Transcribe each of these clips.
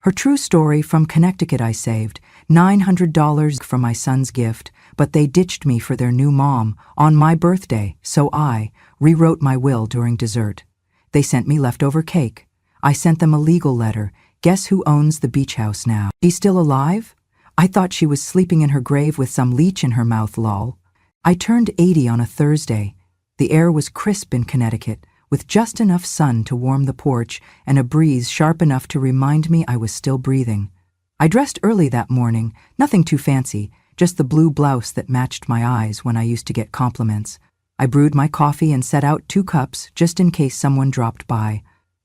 Her true story from Connecticut. I saved $900 from my son's gift, but they ditched me for their new mom on my birthday, so I rewrote my will during dessert. They sent me leftover cake. I sent them a legal letter. Guess who owns the beach house now? She's still alive? I thought she was sleeping in her grave with some leech in her mouth, lol. I turned 80 on a Thursday. The air was crisp in Connecticut, with just enough sun to warm the porch and a breeze sharp enough to remind me I was still breathing. I dressed early that morning, nothing too fancy, just the blue blouse that matched my eyes when I used to get compliments. I brewed my coffee and set out 2 cups just in case someone dropped by.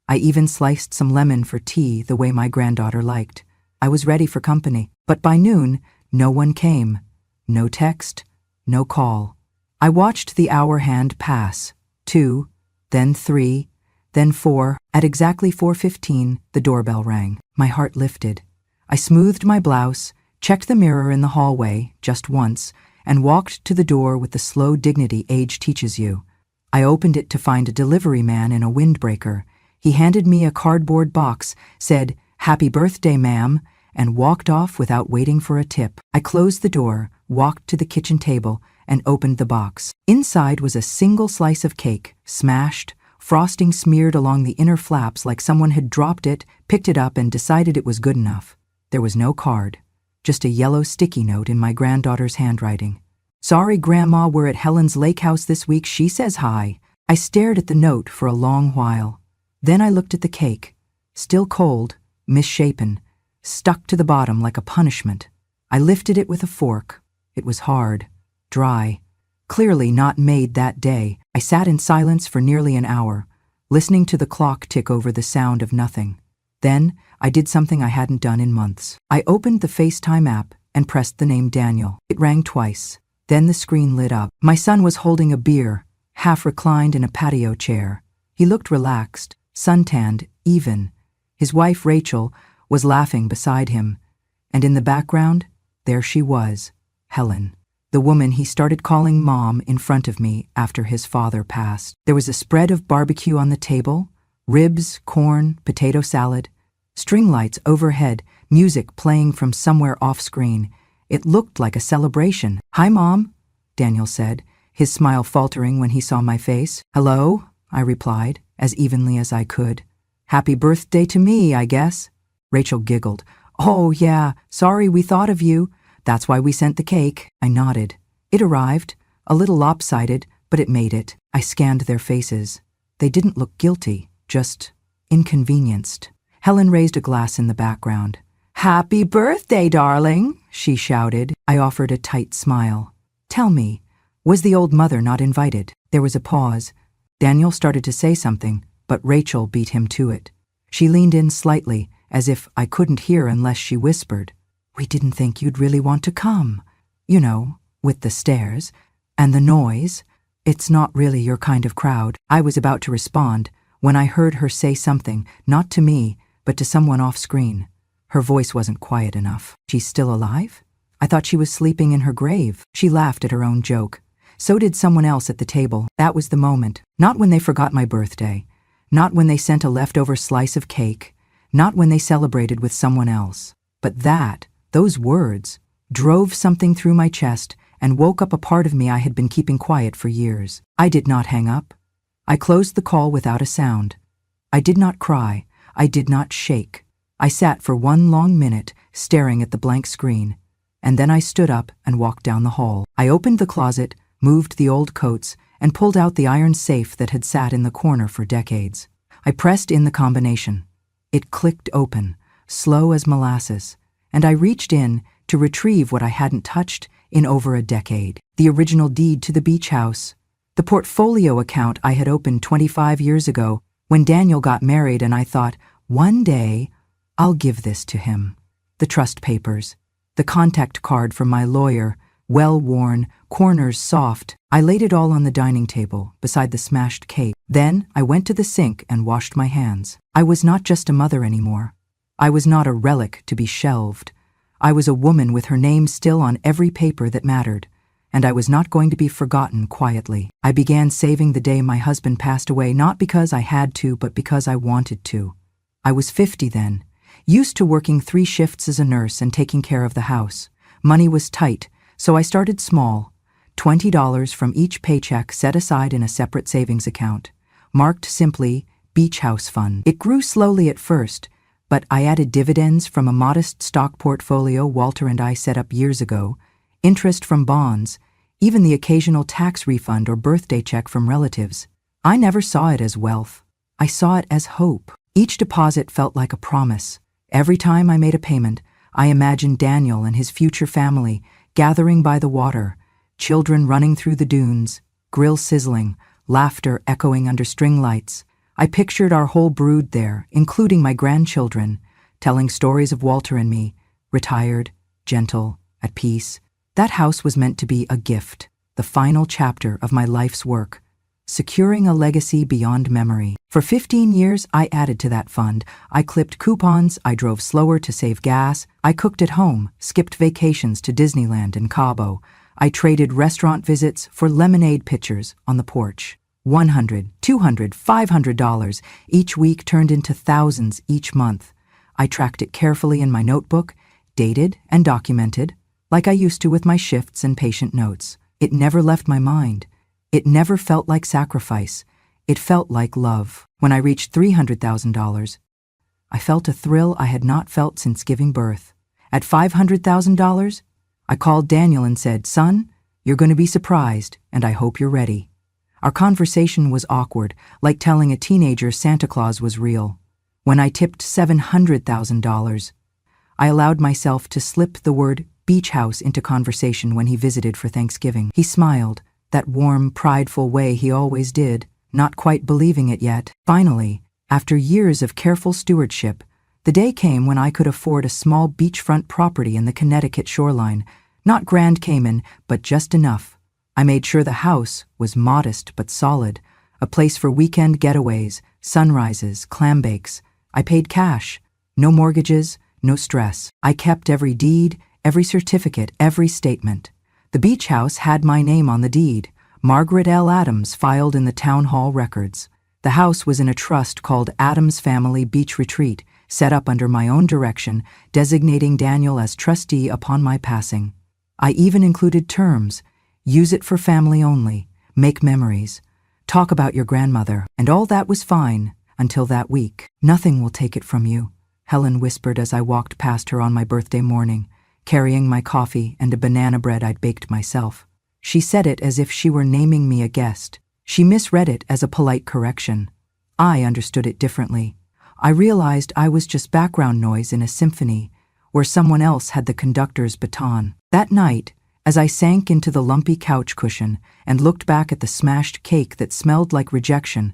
I even sliced some lemon for tea the way my granddaughter liked. I was ready for company, but by noon, no one came. No text, no call. I watched the hour hand pass. 2, then 3, then 4. At exactly 4:15, the doorbell rang. My heart lifted. I smoothed my blouse, checked the mirror in the hallway just once, and walked to the door with the slow dignity age teaches you. I opened it to find a delivery man in a windbreaker. He handed me a cardboard box, said, "Happy birthday, ma'am," and walked off without waiting for a tip. I closed the door, walked to the kitchen table, and opened the box. Inside was a single slice of cake, smashed, frosting smeared along the inner flaps like someone had dropped it, picked it up, and decided it was good enough. There was no card, just a yellow sticky note in my granddaughter's handwriting. "Sorry, Grandma, we're at Helen's lake house this week. She says hi." I stared at the note for a long while. Then I looked at the cake, still cold, misshapen, stuck to the bottom like a punishment. I lifted it with a fork. It was hard, dry, clearly not made that day. I sat in silence for nearly an hour, listening to the clock tick over the sound of nothing. Then I did something I hadn't done in months. I opened the FaceTime app and pressed the name Daniel. It rang twice. Then the screen lit up. My son was holding a beer, half reclined in a patio chair. He looked relaxed, suntanned, even. His wife, Rachel, was laughing beside him. And in the background, there she was, Helen, the woman he started calling Mom in front of me after his father passed. There was a spread of barbecue on the table, ribs, corn, potato salad, string lights overhead, music playing from somewhere off-screen. It looked like a celebration. "Hi, Mom," Daniel said, his smile faltering when he saw my face. "Hello," I replied, as evenly as I could. "Happy birthday to me, I guess." Rachel giggled. "Oh, yeah, sorry we thought of you. That's why we sent the cake." I nodded. It arrived, a little lopsided, but it made it. I scanned their faces. They didn't look guilty, just inconvenienced. Helen raised a glass in the background. "Happy birthday, darling," she shouted. I offered a tight smile. "Tell me, was the old mother not invited?" There was a pause. Daniel started to say something, but Rachel beat him to it. She leaned in slightly, as if I couldn't hear unless she whispered. "We didn't think you'd really want to come. You know, with the stairs and the noise. It's not really your kind of crowd." I was about to respond when I heard her say something, not to me, but to someone off-screen. Her voice wasn't quiet enough. "She's still alive? I thought she was sleeping in her grave." She laughed at her own joke. So did someone else at the table. That was the moment. Not when they forgot my birthday. Not when they sent a leftover slice of cake. Not when they celebrated with someone else. But those words, drove something through my chest and woke up a part of me I had been keeping quiet for years. I did not hang up. I closed the call without a sound. I did not cry. I did not shake. I sat for one long minute, staring at the blank screen. And then I stood up and walked down the hall. I opened the closet, moved the old coats, and pulled out the iron safe that had sat in the corner for decades. I pressed in the combination. It clicked open, slow as molasses, and I reached in to retrieve what I hadn't touched in over a decade. The original deed to the beach house. The portfolio account I had opened 25 years ago when Daniel got married, and I thought, one day, I'll give this to him. The trust papers. The contact card from my lawyer, well-worn, corners soft. I laid it all on the dining table, beside the smashed cake. Then I went to the sink and washed my hands. I was not just a mother anymore. I was not a relic to be shelved. I was a woman with her name still on every paper that mattered, and I was not going to be forgotten quietly. I began saving the day my husband passed away, not because I had to, but because I wanted to. I was 50 then. Used to working 3 shifts as a nurse and taking care of the house. Money was tight, so I started small. $20 from each paycheck set aside in a separate savings account, marked simply Beach House Fund. It grew slowly at first, but I added dividends from a modest stock portfolio Walter and I set up years ago, interest from bonds, even the occasional tax refund or birthday check from relatives. I never saw it as wealth. I saw it as hope. Each deposit felt like a promise. Every time I made a payment, I imagined Daniel and his future family gathering by the water, children running through the dunes, grill sizzling, laughter echoing under string lights. I pictured our whole brood there, including my grandchildren, telling stories of Walter and me, retired, gentle, at peace. That house was meant to be a gift, the final chapter of my life's work, securing a legacy beyond memory. For 15 years, I added to that fund. I clipped coupons, I drove slower to save gas, I cooked at home, skipped vacations to Disneyland and Cabo. I traded restaurant visits for lemonade pitchers on the porch. $100, $200, $500 each week turned into thousands each month. I tracked it carefully in my notebook, dated and documented, like I used to with my shifts and patient notes. It never left my mind. It never felt like sacrifice. It felt like love. When I reached $300,000, I felt a thrill I had not felt since giving birth. At $500,000, I called Daniel and said, "Son, you're going to be surprised, and I hope you're ready." Our conversation was awkward, like telling a teenager Santa Claus was real. When I tipped $700,000, I allowed myself to slip the word beach house into conversation when he visited for Thanksgiving. He smiled, that warm, prideful way he always did, not quite believing it yet. Finally, after years of careful stewardship, the day came when I could afford a small beachfront property in the Connecticut shoreline, not Grand Cayman, but just enough. I made sure the house was modest but solid, a place for weekend getaways, sunrises, clam bakes. I paid cash, no mortgages, no stress. I kept every deed, every certificate, every statement. The beach house had my name on the deed, Margaret L. Adams filed in the town hall records. The house was in a trust called Adams Family Beach Retreat, set up under my own direction, designating Daniel as trustee upon my passing. I even included terms: use it for family only, make memories, talk about your grandmother. And all that was fine until that week. "Nothing will take it from you," Helen whispered as I walked past her on my birthday morning, carrying my coffee and a banana bread I'd baked myself. She said it as if she were naming me a guest. She misread it as a polite correction. I understood it differently. I realized I was just background noise in a symphony where someone else had the conductor's baton. That night, as I sank into the lumpy couch cushion and looked back at the smashed cake that smelled like rejection,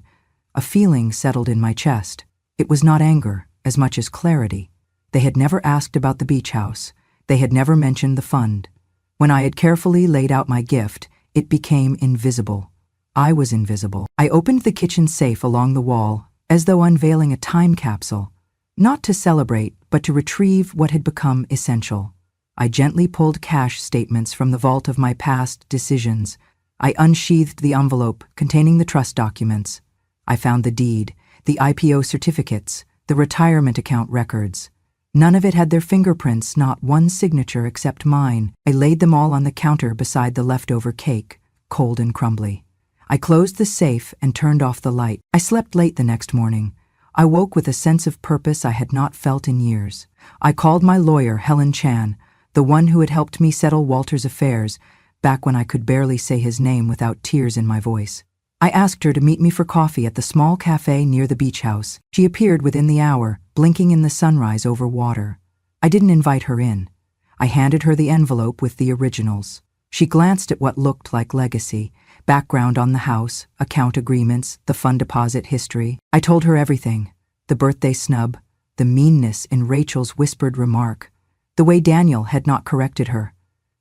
a feeling settled in my chest. It was not anger as much as clarity. They had never asked about the beach house. They had never mentioned the fund. When I had carefully laid out my gift, it became invisible. I was invisible. I opened the kitchen safe along the wall, as though unveiling a time capsule, not to celebrate, but to retrieve what had become essential. I gently pulled cash statements from the vault of my past decisions. I unsheathed the envelope containing the trust documents. I found the deed, the IPO certificates, the retirement account records. None of it had their fingerprints, not one signature except mine. I laid them all on the counter beside the leftover cake, cold and crumbly. I closed the safe and turned off the light. I slept late the next morning. I woke with a sense of purpose I had not felt in years. I called my lawyer, Helen Chan, the one who had helped me settle Walter's affairs, back when I could barely say his name without tears in my voice. I asked her to meet me for coffee at the small cafe near the beach house. She appeared within the hour, blinking in the sunrise over water. I didn't invite her in. I handed her the envelope with the originals. She glanced at what looked like legacy, background on the house, account agreements, the fund deposit history. I told her everything: the birthday snub, the meanness in Rachel's whispered remark, the way Daniel had not corrected her.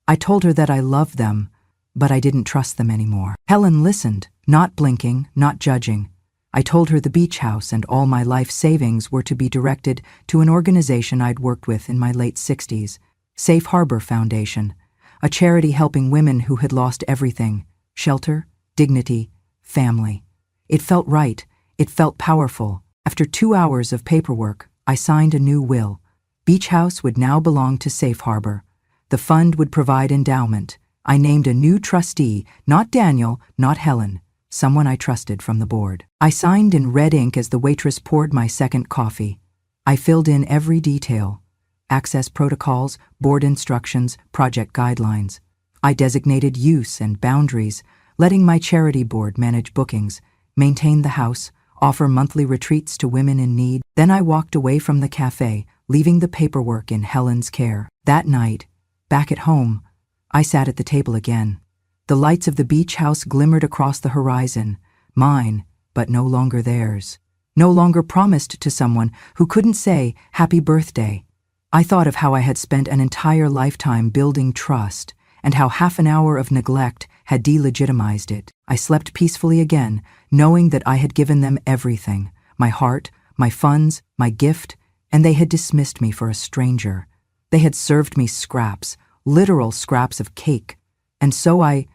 I told her that I loved them, but I didn't trust them anymore. Helen listened, not blinking, not judging. I told her the beach house and all my life savings were to be directed to an organization I'd worked with in my late 60s, Safe Harbor Foundation, a charity helping women who had lost everything: shelter, dignity, family. It felt right. It felt powerful. After 2 hours of paperwork, I signed a new will, Beach House would now belong to Safe Harbor. The fund would provide endowment. I named a new trustee, not Daniel, not Helen, someone I trusted from the board. I signed in red ink as the waitress poured my second coffee. I filled in every detail: access protocols, board instructions, project guidelines. I designated use and boundaries, letting my charity board manage bookings, maintain the house, offer monthly retreats to women in need. Then I walked away from the cafe, leaving the paperwork in Helen's care. That night, back at home, I sat at the table again. The lights of the beach house glimmered across the horizon, mine, but no longer theirs. No longer promised to someone who couldn't say happy birthday. I thought of how I had spent an entire lifetime building trust, and how half an hour of neglect had delegitimized it. I slept peacefully again, knowing that I had given them everything: my heart, my funds, my gift, and they had dismissed me for a stranger. They had served me scraps, literal scraps of cake. And so I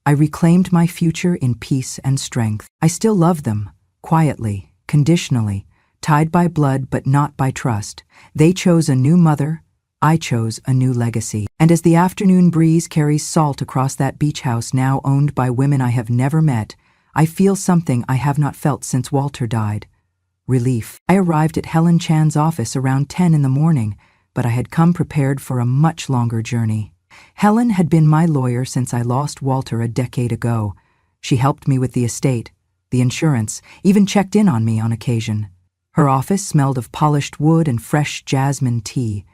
reclaimed my future in peace and strength. I still love them, quietly, conditionally, tied by blood but not by trust. They chose a new mother, I chose a new legacy. And as the afternoon breeze carries salt across that beach house now owned by women I have never met, I feel something I have not felt since Walter died: relief. I arrived at Helen Chan's office around 10 in the morning, but I had come prepared for a much longer journey. Helen had been my lawyer since I lost Walter a decade ago. She helped me with the estate, the insurance, even checked in on me on occasion. Her office smelled of polished wood and fresh jasmine tea,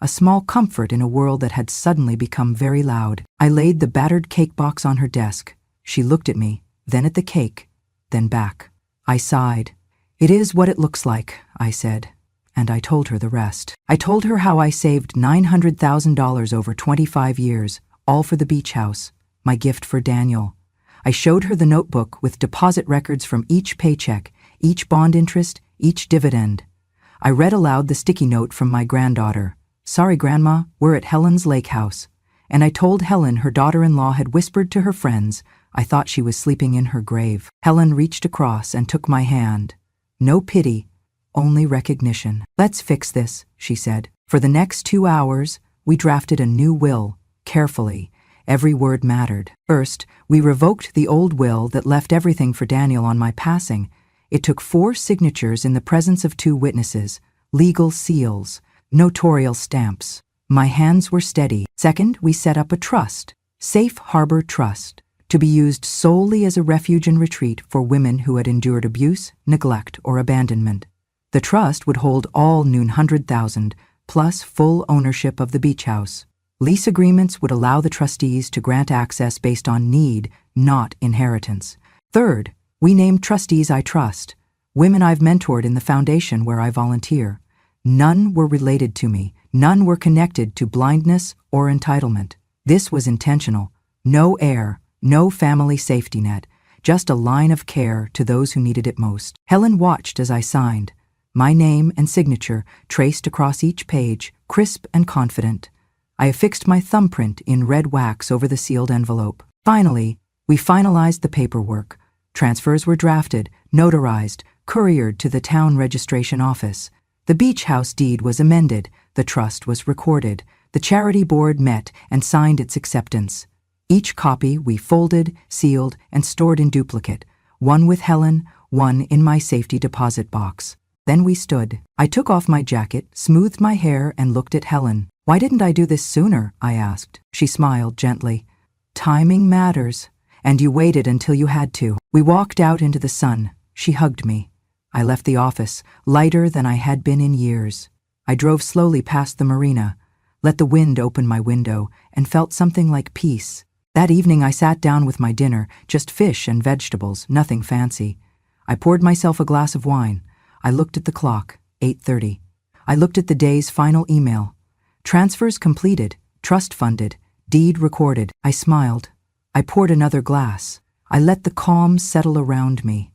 a small comfort in a world that had suddenly become very loud. I laid the battered cake box on her desk. She looked at me, then at the cake, then back. I sighed. "It is what it looks like," I said. And I told her the rest. I told her how I saved $900,000 over 25 years, all for the beach house, my gift for Daniel. I showed her the notebook with deposit records from each paycheck, each bond interest, each dividend. I read aloud the sticky note from my granddaughter. "Sorry, Grandma, we're at Helen's lake house." And I told Helen her daughter-in-law had whispered to her friends I thought she was sleeping in her grave. Helen reached across and took my hand. No pity, only recognition. "Let's fix this," she said. For the next 2 hours, we drafted a new will, carefully. Every word mattered. First, we revoked the old will that left everything for Daniel on my passing. It took 4 signatures in the presence of 2 witnesses, legal seals, notarial stamps. My hands were steady. Second, we set up a trust, Safe Harbor Trust, to be used solely as a refuge and retreat for women who had endured abuse, neglect, or abandonment. The trust would hold all $900,000, plus full ownership of the beach house. Lease agreements would allow the trustees to grant access based on need, not inheritance. Third, we named trustees I trust, women I've mentored in the foundation where I volunteer. None were related to me. None were connected to blindness or entitlement. This was intentional. No heir, no family safety net, just a line of care to those who needed it most. Helen watched as I signed. My name and signature traced across each page, crisp and confident. I affixed my thumbprint in red wax over the sealed envelope. Finally, we finalized the paperwork. Transfers were drafted, notarized, couriered to the town registration office. The beach house deed was amended, the trust was recorded, the charity board met and signed its acceptance. Each copy we folded, sealed, and stored in duplicate, one with Helen, one in my safety deposit box. Then we stood. I took off my jacket, smoothed my hair, and looked at Helen. "Why didn't I do this sooner?" I asked. She smiled gently. "Timing matters, and you waited until you had to." We walked out into the sun. She hugged me. I left the office, lighter than I had been in years. I drove slowly past the marina, let the wind open my window, and felt something like peace. That evening I sat down with my dinner, just fish and vegetables, nothing fancy. I poured myself a glass of wine. I looked at the clock, 8:30. I looked at the day's final email. Transfers completed, trust funded, deed recorded. I smiled. I poured another glass. I let the calm settle around me.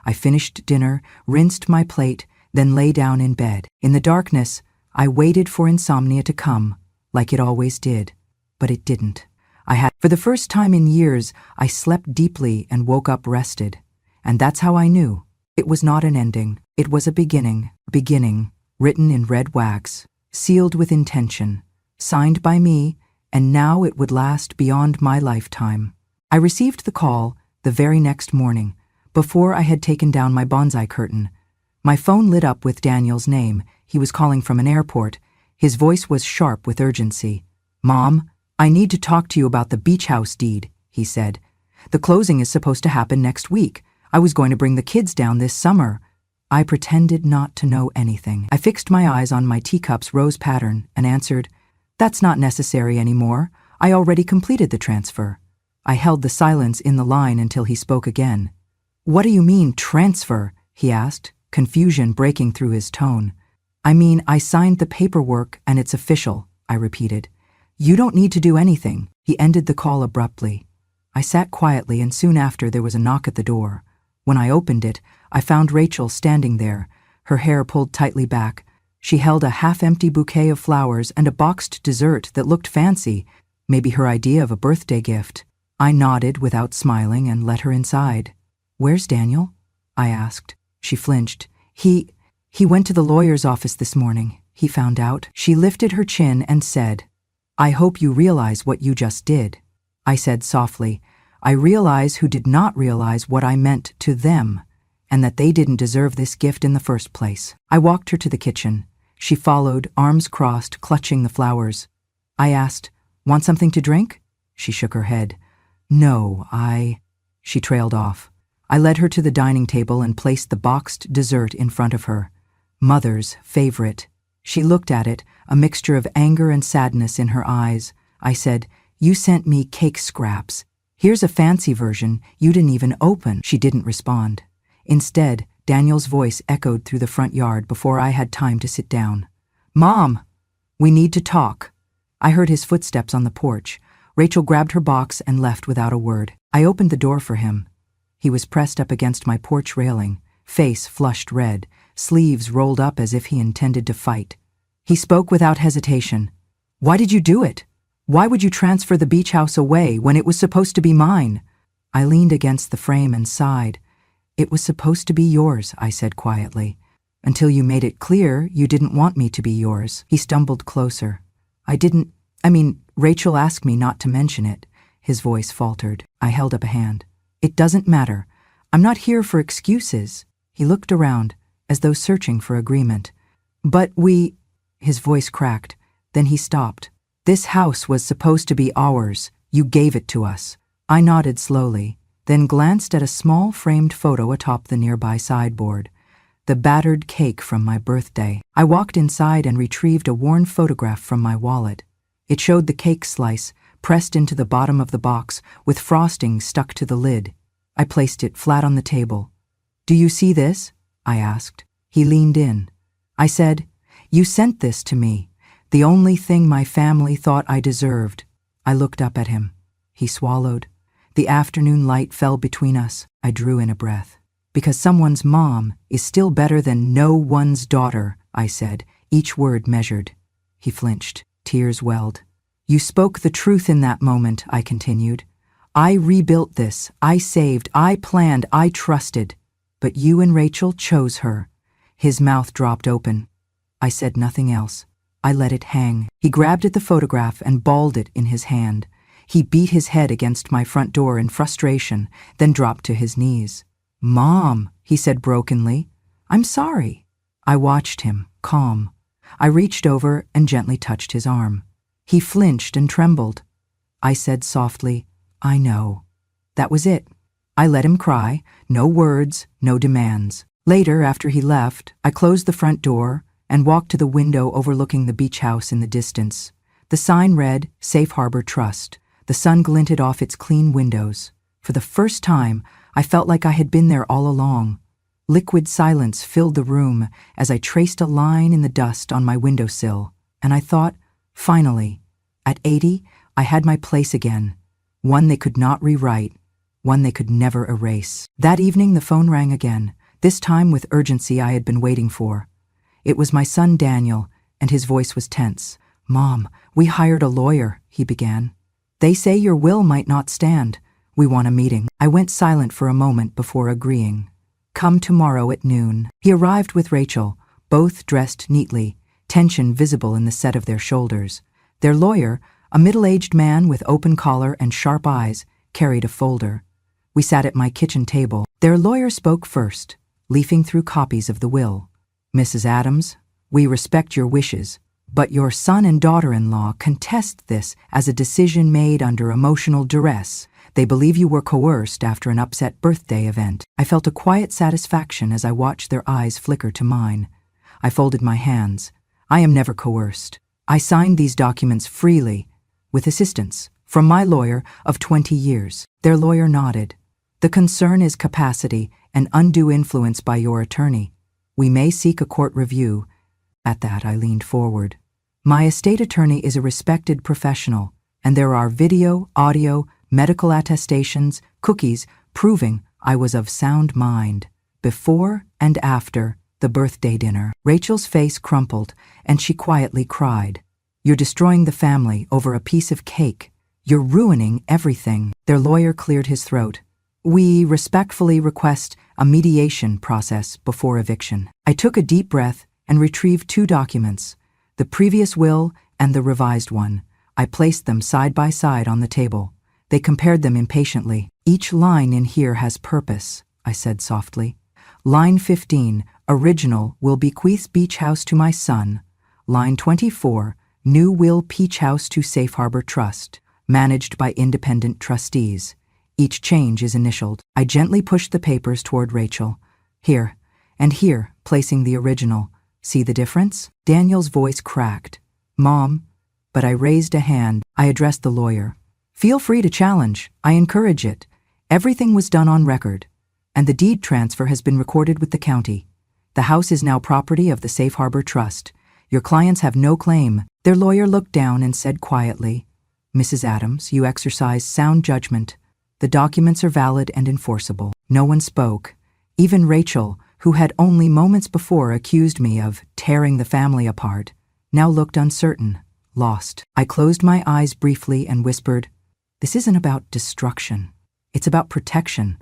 I finished dinner, rinsed my plate, then lay down in bed. In the darkness, I waited for insomnia to come, like it always did. But it didn't. For the first time in years, I slept deeply and woke up rested. And that's how I knew. It was not an ending. It was a beginning, written in red wax. sealed with intention, signed by me, and now it would last beyond my lifetime. I received the call the very next morning, before I had taken down my bonsai curtain. My phone lit up with Daniel's name. He was calling from an airport. His voice was sharp with urgency. "Mom, I need to talk to you about the beach house deed," he said. "The closing is supposed to happen next week. I was going to bring the kids down this summer." I pretended not to know anything. I fixed my eyes on my teacup's rose pattern and answered, "That's not necessary anymore. I already completed the transfer." I held the silence in the line until he spoke again. "What do you mean, transfer?" he asked, confusion breaking through his tone. "I mean, I signed the paperwork and it's official," I repeated. "You don't need to do anything." He ended the call abruptly. I sat quietly, and soon after there was a knock at the door. When I opened it, I found Rachel standing there, her hair pulled tightly back. She held a half-empty bouquet of flowers and a boxed dessert that looked fancy, maybe her idea of a birthday gift. I nodded without smiling and let her inside. "Where's Daniel?" I asked. She flinched. He went to the lawyer's office this morning. He found out." She lifted her chin and said, "I hope you realize what you just did." I said softly, "I realize who did not realize what I meant to them, and that they didn't deserve this gift in the first place." I walked her to the kitchen. She followed, arms crossed, clutching the flowers. I asked, "Want something to drink?" She shook her head. "No, She trailed off. I led her to the dining table and placed the boxed dessert in front of her. Mother's favorite. She looked at it, a mixture of anger and sadness in her eyes. I said, "You sent me cake scraps. Here's a fancy version you didn't even open." She didn't respond. Instead, Daniel's voice echoed through the front yard before I had time to sit down. "Mom, we need to talk." I heard his footsteps on the porch. Rachel grabbed her box and left without a word. I opened the door for him. He was pressed up against my porch railing, face flushed red, sleeves rolled up as if he intended to fight. He spoke without hesitation. "Why did you do it? Why would you transfer the beach house away when it was supposed to be mine?" I leaned against the frame and sighed. "It was supposed to be yours," I said quietly, "until you made it clear you didn't want me to be yours." He stumbled closer. Rachel asked me not to mention it." His voice faltered. I held up a hand. "It doesn't matter. I'm not here for excuses." He looked around, as though searching for agreement. "But we—" His voice cracked. Then he stopped. "This house was supposed to be ours. You gave it to us." I nodded slowly, then glanced at a small framed photo atop the nearby sideboard. The battered cake from my birthday. I walked inside and retrieved a worn photograph from my wallet. It showed the cake slice, pressed into the bottom of the box, with frosting stuck to the lid. I placed it flat on the table. "Do you see this?" I asked. He leaned in. I said, "You sent this to me, the only thing my family thought I deserved." I looked up at him. He swallowed. The afternoon light fell between us. I drew in a breath. "Because someone's mom is still better than no one's daughter," I said, each word measured. He flinched. Tears welled. "You spoke the truth in that moment," I continued. "I rebuilt this. I saved. I planned. I trusted. But you and Rachel chose her." His mouth dropped open. I said nothing else. I let it hang. He grabbed at the photograph and balled it in his hand. He beat his head against my front door in frustration, then dropped to his knees. "Mom," he said brokenly, "I'm sorry." I watched him, calm. I reached over and gently touched his arm. He flinched and trembled. I said softly, "I know." That was it. I let him cry, no words, no demands. Later, after he left, I closed the front door and walked to the window overlooking the beach house in the distance. The sign read, "Safe Harbor Trust." The sun glinted off its clean windows. For the first time, I felt like I had been there all along. Liquid silence filled the room as I traced a line in the dust on my windowsill, and I thought, finally, at 80, I had my place again, one they could not rewrite, one they could never erase. That evening the phone rang again, this time with urgency I had been waiting for. It was my son Daniel, and his voice was tense. "Mom, we hired a lawyer," he began. "They say your will might not stand. We want a meeting." I went silent for a moment before agreeing. "Come tomorrow at noon." He arrived with Rachel, both dressed neatly, tension visible in the set of their shoulders. Their lawyer, a middle-aged man with open collar and sharp eyes, carried a folder. We sat at my kitchen table. Their lawyer spoke first, leafing through copies of the will. "Mrs. Adams, we respect your wishes, but your son and daughter-in-law contest this as a decision made under emotional duress. They believe you were coerced after an upset birthday event." I felt a quiet satisfaction as I watched their eyes flicker to mine. I folded my hands. I am never coerced. I signed these documents freely, with assistance from my lawyer of 20 years. Their lawyer nodded. "The concern is capacity and undue influence by your attorney. We may seek a court review." At that, I leaned forward. "My estate attorney is a respected professional, and there are video, audio, medical attestations, cookies, proving I was of sound mind, before and after the birthday dinner." Rachel's face crumpled, and she quietly cried. "You're destroying the family over a piece of cake. You're ruining everything." Their lawyer cleared his throat. "We respectfully request a mediation process before eviction." I took a deep breath and retrieved 2 documents, the previous will and the revised one. I placed them side by side on the table. They compared them impatiently. "Each line in here has purpose," I said softly. "Line 15, original will bequeath beach house to my son. Line 24, new will Peach House to Safe Harbor Trust, managed by independent trustees. Each change is initialed." I gently pushed the papers toward Rachel. "Here, and here," placing the original. "See the difference?" Daniel's voice cracked. "Mom," but I raised a hand. I addressed the lawyer. "Feel free to challenge. I encourage it. Everything was done on record, and the deed transfer has been recorded with the county. The house is now property of the Safe Harbor Trust. Your clients have no claim." Their lawyer looked down and said quietly, "Mrs. Adams, you exercise sound judgment. The documents are valid and enforceable." No one spoke. Even Rachel, who had only moments before accused me of tearing the family apart, now looked uncertain, lost. I closed my eyes briefly and whispered, "This isn't about destruction. It's about protection.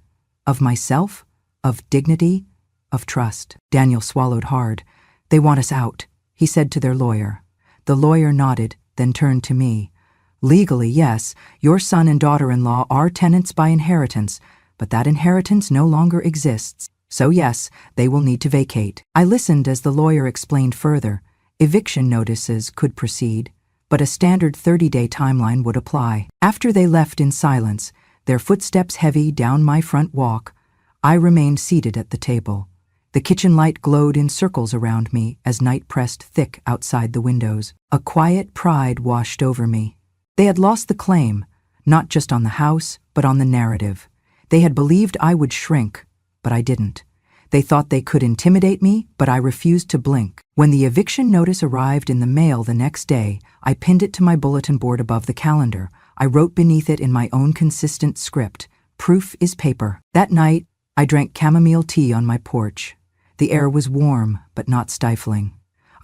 Of myself, of dignity, of trust." Daniel swallowed hard. "They want us out," he said to their lawyer. The lawyer nodded, then turned to me. "Legally, yes, your son and daughter-in-law are tenants by inheritance, but that inheritance no longer exists. So yes, they will need to vacate." I listened as the lawyer explained further. Eviction notices could proceed, but a standard 30-day timeline would apply. After they left in silence, their footsteps heavy down my front walk, I remained seated at the table. The kitchen light glowed in circles around me as night pressed thick outside the windows. A quiet pride washed over me. They had lost the claim, not just on the house, but on the narrative. They had believed I would shrink, but I didn't. They thought they could intimidate me, but I refused to blink. When the eviction notice arrived in the mail the next day, I pinned it to my bulletin board above the calendar. I wrote beneath it in my own consistent script, "Proof is paper." That night, I drank chamomile tea on my porch. The air was warm, but not stifling.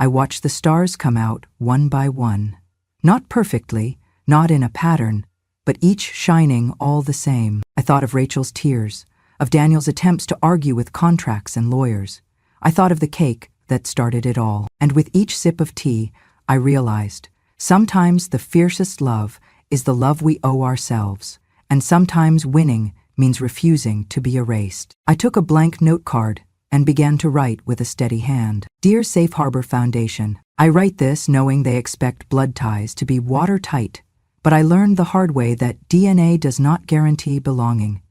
I watched the stars come out one by one. Not perfectly, not in a pattern, but each shining all the same. I thought of Rachel's tears, of Daniel's attempts to argue with contracts and lawyers. I thought of the cake that started it all. And with each sip of tea, I realized, sometimes the fiercest love is the love we owe ourselves, and sometimes winning means refusing to be erased. I took a blank note card and began to write with a steady hand. "Dear Safe Harbor Foundation, I write this knowing they expect blood ties to be watertight, but I learned the hard way that DNA does not guarantee belonging.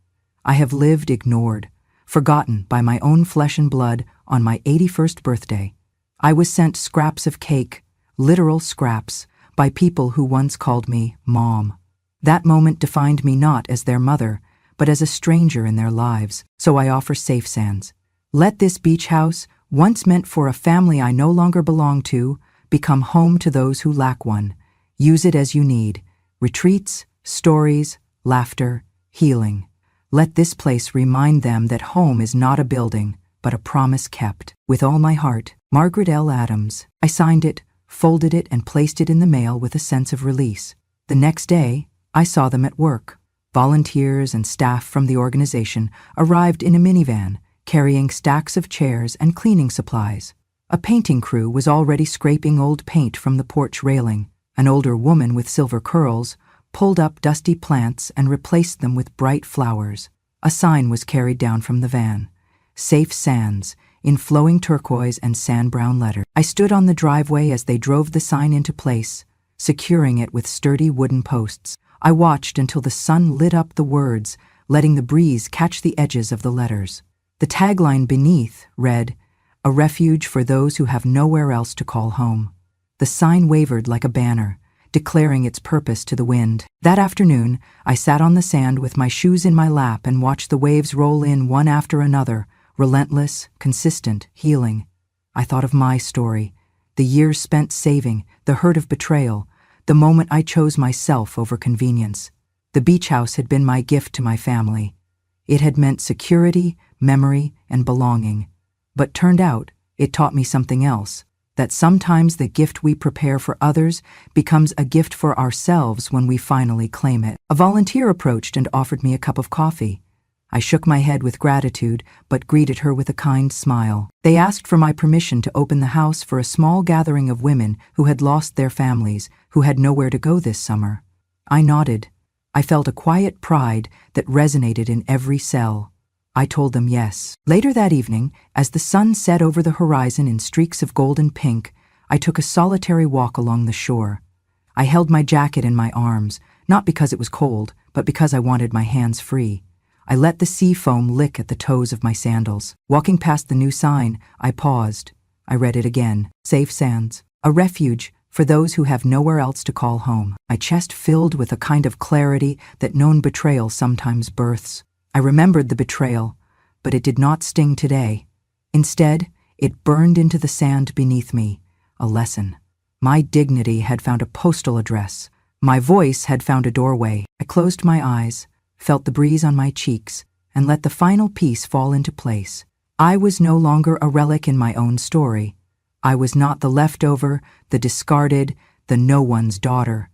I have lived ignored, forgotten by my own flesh and blood on my 81st birthday. I was sent scraps of cake, literal scraps, by people who once called me Mom. That moment defined me not as their mother, but as a stranger in their lives, so I offer safe sands. Let this beach house, once meant for a family I no longer belong to, become home to those who lack one. Use it as you need. Retreats, stories, laughter, healing. Let this place remind them that home is not a building, but a promise kept. With all my heart, Margaret L. Adams." I signed it, folded it, and placed it in the mail with a sense of release. The next day, I saw them at work. Volunteers and staff from the organization arrived in a minivan, carrying stacks of chairs and cleaning supplies. A painting crew was already scraping old paint from the porch railing. An older woman with silver curls pulled up dusty plants and replaced them with bright flowers. A sign was carried down from the van. Safe Sands, in flowing turquoise and sand-brown letters. I stood on the driveway as they drove the sign into place, securing it with sturdy wooden posts. I watched until the sun lit up the words, letting the breeze catch the edges of the letters. The tagline beneath read, "A refuge for those who have nowhere else to call home." The sign wavered like a banner, declaring its purpose to the wind. That afternoon, I sat on the sand with my shoes in my lap and watched the waves roll in one after another, relentless, consistent, healing. I thought of my story, the years spent saving, the hurt of betrayal, the moment I chose myself over convenience. The beach house had been my gift to my family. It had meant security, memory, and belonging. But turned out, it taught me something else, that sometimes the gift we prepare for others becomes a gift for ourselves when we finally claim it. A volunteer approached and offered me a cup of coffee. I shook my head with gratitude, but greeted her with a kind smile. They asked for my permission to open the house for a small gathering of women who had lost their families, who had nowhere to go this summer. I nodded. I felt a quiet pride that resonated in every cell. I told them yes. Later that evening, as the sun set over the horizon in streaks of gold and pink, I took a solitary walk along the shore. I held my jacket in my arms, not because it was cold, but because I wanted my hands free. I let the sea foam lick at the toes of my sandals. Walking past the new sign, I paused. I read it again. Safe Sands, a refuge for those who have nowhere else to call home. My chest filled with a kind of clarity that known betrayal sometimes births. I remembered the betrayal, but it did not sting today. Instead, it burned into the sand beneath me, a lesson. My dignity had found a postal address. My voice had found a doorway. I closed my eyes, felt the breeze on my cheeks, and let the final piece fall into place. I was no longer a relic in my own story. I was not the leftover, the discarded, the no one's daughter.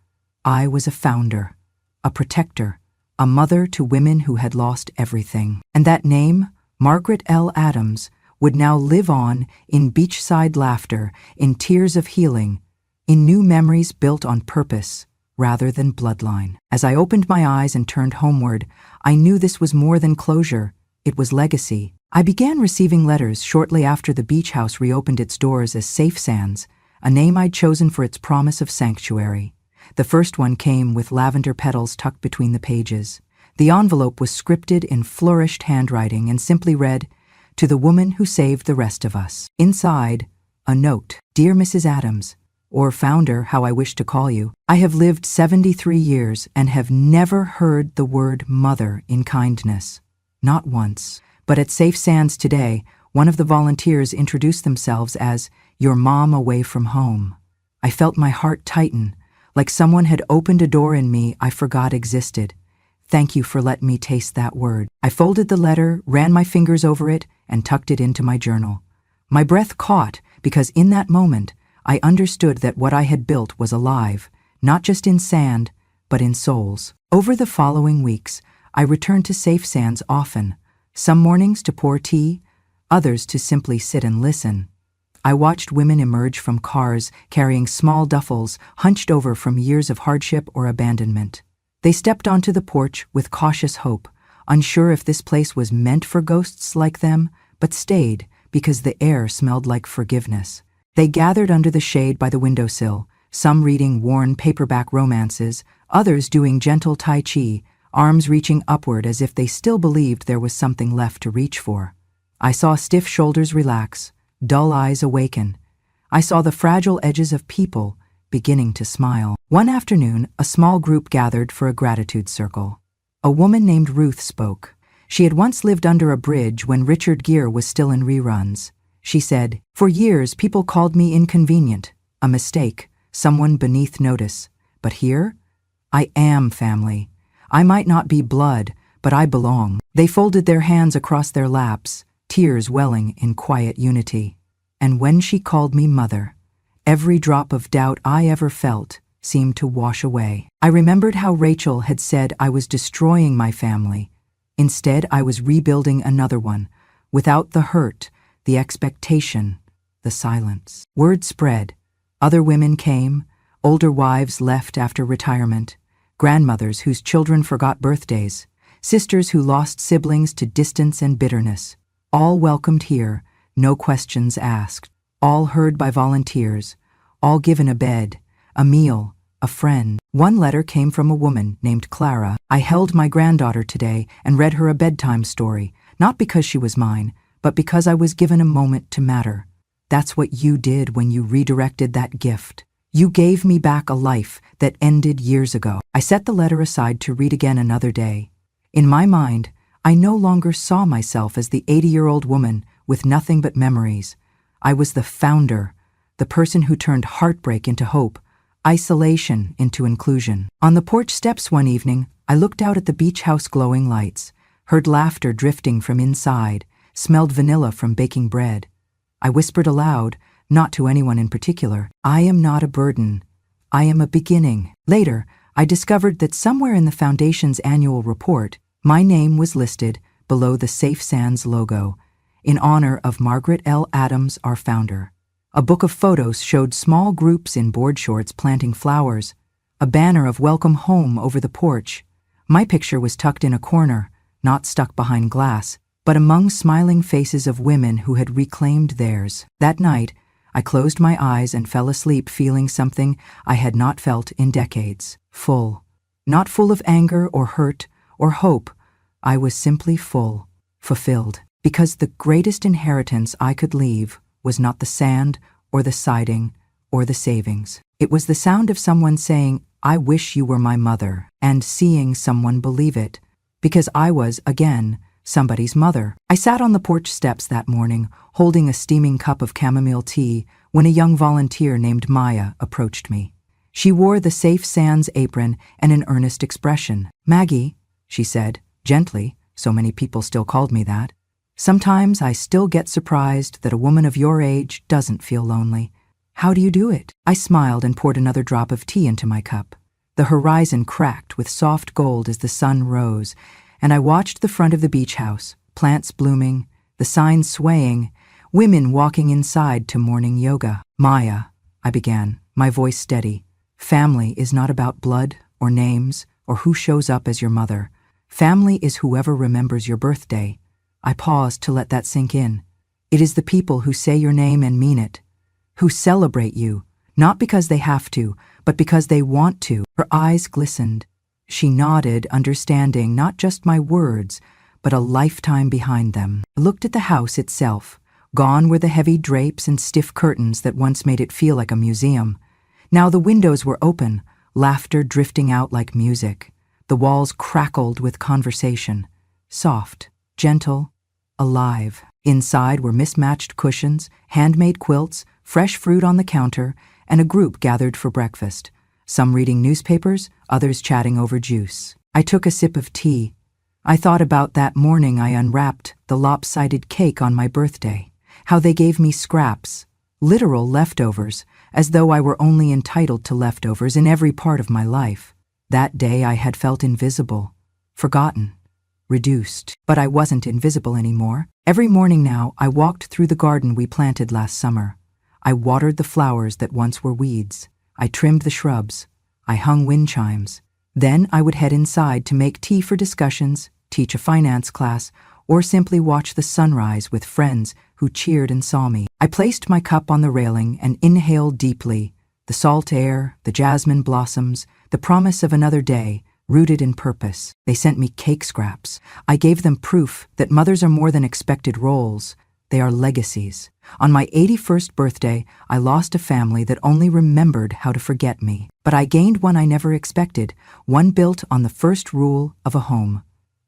I was a founder, a protector, a mother to women who had lost everything. And that name, Margaret L. Adams, would now live on in beachside laughter, in tears of healing, in new memories built on purpose rather than bloodline. As I opened my eyes and turned homeward, I knew this was more than closure. It was legacy. I began receiving letters shortly after the beach house reopened its doors as Safe Sands, a name I'd chosen for its promise of sanctuary. The first one came with lavender petals tucked between the pages. The envelope was scripted in flourished handwriting and simply read, "To the woman who saved the rest of us." Inside, a note. "Dear Mrs. Adams, or Founder, how I wish to call you, I have lived 73 years and have never heard the word mother in kindness. Not once. But at Safe Sands today, one of the volunteers introduced themselves as your mom away from home. I felt my heart tighten, like someone had opened a door in me I forgot existed. Thank you for letting me taste that word." I folded the letter, ran my fingers over it, and tucked it into my journal. My breath caught because in that moment, I understood that what I had built was alive, not just in sand, but in souls. Over the following weeks, I returned to Safe Sands often, some mornings to pour tea, others to simply sit and listen. I watched women emerge from cars carrying small duffels hunched over from years of hardship or abandonment. They stepped onto the porch with cautious hope, unsure if this place was meant for ghosts like them, but stayed because the air smelled like forgiveness. They gathered under the shade by the windowsill, some reading worn paperback romances, others doing gentle tai chi, arms reaching upward as if they still believed there was something left to reach for. I saw stiff shoulders relax, dull eyes awaken. I saw the fragile edges of people beginning to smile. One afternoon, a small group gathered for a gratitude circle. A woman named Ruth spoke. She had once lived under a bridge when Richard Gere was still in reruns. She said, "For years, people called me inconvenient, a mistake, someone beneath notice. But here, I am family. I might not be blood, but I belong." They folded their hands across their laps, tears welling in quiet unity. And when she called me mother, every drop of doubt I ever felt seemed to wash away. I remembered how Rachel had said I was destroying my family. Instead, I was rebuilding another one, without the hurt, the expectation, the silence. Word spread. Other women came, older wives left after retirement, grandmothers whose children forgot birthdays, sisters who lost siblings to distance and bitterness. All welcomed here, no questions asked. All heard by volunteers, all given a bed, a meal, a friend. One letter came from a woman named Clara. I held my granddaughter today and read her a bedtime story, not because she was mine, but because I was given a moment to matter. That's what you did when you redirected that gift. You gave me back a life that ended years ago. I set the letter aside to read again another day. In my mind, I no longer saw myself as the 80-year-old woman with nothing but memories. I was the founder, the person who turned heartbreak into hope, isolation into inclusion. On the porch steps one evening, I looked out at the beach house glowing lights, heard laughter drifting from inside, smelled vanilla from baking bread. I whispered aloud, not to anyone in particular, I am not a burden. I am a beginning. Later, I discovered that somewhere in the Foundation's annual report, my name was listed below the Safe Sands logo, in honor of Margaret L. Adams, our founder. A book of photos showed small groups in board shorts planting flowers, a banner of welcome home over the porch. My picture was tucked in a corner, not stuck behind glass, but among smiling faces of women who had reclaimed theirs. That night, I closed my eyes and fell asleep feeling something I had not felt in decades. Full. Not full of anger or hurt or hope. I was simply full, fulfilled. Because the greatest inheritance I could leave was not the sand or the siding or the savings. It was the sound of someone saying, I wish you were my mother, and seeing someone believe it. Because I was, again, somebody's mother. I sat on the porch steps that morning, holding a steaming cup of chamomile tea, when a young volunteer named Maya approached me. She wore the Safe Sands apron and an earnest expression. Maggie, she said, gently, so many people still called me that. Sometimes I still get surprised that a woman of your age doesn't feel lonely. How do you do it? I smiled and poured another drop of tea into my cup. The horizon cracked with soft gold as the sun rose, and I watched the front of the beach house, plants blooming, the signs swaying, women walking inside to morning yoga. Maya, I began, my voice steady. Family is not about blood or names or who shows up as your mother. Family is whoever remembers your birthday. I paused to let that sink in. It is the people who say your name and mean it, who celebrate you, not because they have to, but because they want to. Her eyes glistened. She nodded, understanding not just my words, but a lifetime behind them. I looked at the house itself. Gone were the heavy drapes and stiff curtains that once made it feel like a museum. Now the windows were open, laughter drifting out like music. The walls crackled with conversation. Soft, gentle, alive. Inside were mismatched cushions, handmade quilts, fresh fruit on the counter, and a group gathered for breakfast. Some reading newspapers, others chatting over juice. I took a sip of tea. I thought about that morning I unwrapped the lopsided cake on my birthday, how they gave me scraps, literal leftovers, as though I were only entitled to leftovers in every part of my life. That day I had felt invisible, forgotten, reduced. But I wasn't invisible anymore. Every morning now I walked through the garden we planted last summer. I watered the flowers that once were weeds. I trimmed the shrubs. I hung wind chimes. Then I would head inside to make tea for discussions, teach a finance class, or simply watch the sunrise with friends who cheered and saw me. I placed my cup on the railing and inhaled deeply, the salt air, the jasmine blossoms, the promise of another day, rooted in purpose. They sent me cake scraps. I gave them proof that mothers are more than expected roles. They are legacies. On my 81st birthday, I lost a family that only remembered how to forget me. But I gained one I never expected, one built on the first rule of a home: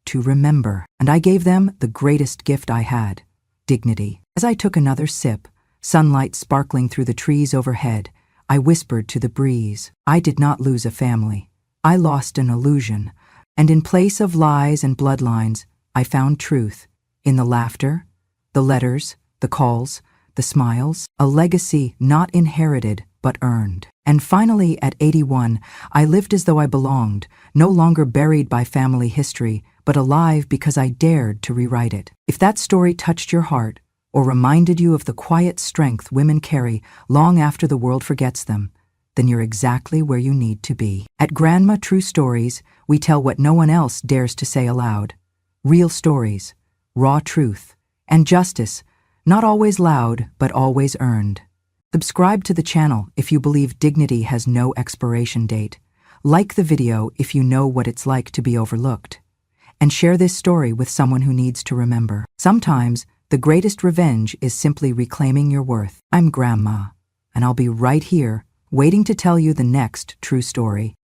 to remember. And I gave them the greatest gift I had: dignity. As I took another sip, sunlight sparkling through the trees overhead, I whispered to the breeze, I did not lose a family. I lost an illusion, and in place of lies and bloodlines, I found truth. In the laughter, the letters, the calls, the smiles, a legacy not inherited but earned. And finally, at 81, I lived as though I belonged, no longer buried by family history, but alive because I dared to rewrite it. If that story touched your heart, or reminded you of the quiet strength women carry long after the world forgets them, then you're exactly where you need to be. At Grandma True Stories, we tell what no one else dares to say aloud. Real stories, raw truth, and justice, not always loud, but always earned. Subscribe to the channel if you believe dignity has no expiration date. Like the video if you know what it's like to be overlooked. And share this story with someone who needs to remember. Sometimes, the greatest revenge is simply reclaiming your worth. I'm Grandma, and I'll be right here, waiting to tell you the next true story.